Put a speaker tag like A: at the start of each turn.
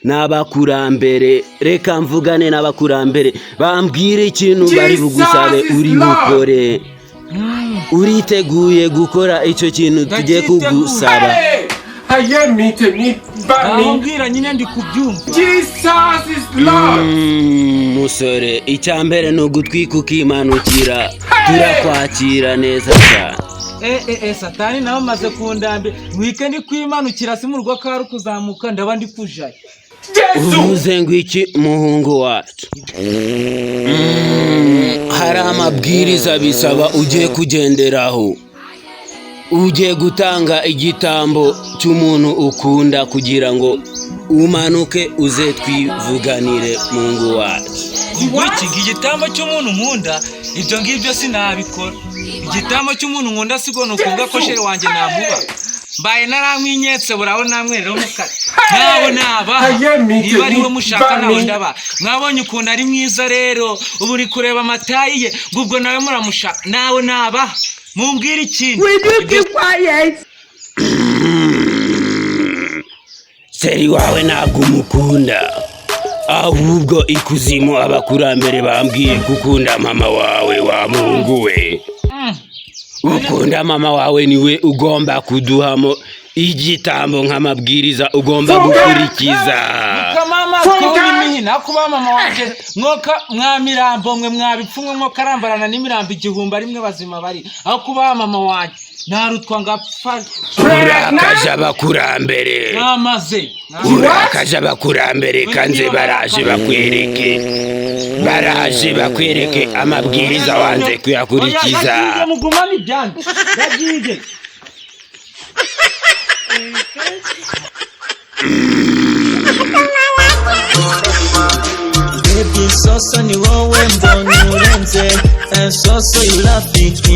A: n'abakurambere, reka mvugane n'abakurambere bambwire ikintu bari bugusabe uri bukore. Uriteguye gukora icyo kintu tugiye kugusaba?
B: Bambwira nyine ndi kubyumva.
C: Jesus is Lord.
A: Musore, icyambere no gutwika ukimanukira, turakwakira neza cyane.
B: Satani nawe maze kundambe weekend kwimanukira si mu rugo karu kuzamuka ndaba ndi kujaye.
A: Uvuze ngo iki muhungu wacu? Hari amabwiriza bisaba ugiye kugenderaho. Ugiye gutanga igitambo cy'umuntu ukunda kugira ngo umanuke uze twivuganire mungu wacu.
B: Iki igitambo cy'umuntu nkunda ibyo ngibyo sinabikora. Igitambo cy'umuntu nkunda sigo no kuvuga ko shere wanje namuba. Mbaye naramwinyetse buraho namwerera umukara. Nabo naba niba ariwe mushaka nawe ndaba. Mwabonye ukunda ari mwiza rero ubu uri kureba amatayi ye ngubwo nawe muramushaka. Nawe naba mumbwira ikintu.
D: Will you keep quiet?
A: Seri wawe ntabwo umukunda, ahubwo ikuzimu abakurambere bambwiye gukunda mama wawe wa mungu we. Ukunda mama wawe niwe ugomba kuduhamo igitambo nk'amabwiriza ugomba gukurikiza.
B: Mama twimi nakuba mama wanje mwoka mwamirambo mwe mwabipfumwe mwo karambarana n'imirambo igihumba rimwe bazima bari aho kuba mama wanje narutwa ngapfa.
A: Urakaje abakurambere,
B: namaze
A: urakaje abakurambere kanze baraje bakwereke amabwiriza wanze kuyakurikiza.
B: Mugumani byandi yagiye
E: Baby, so ni wowe mbona urenze, so you love me.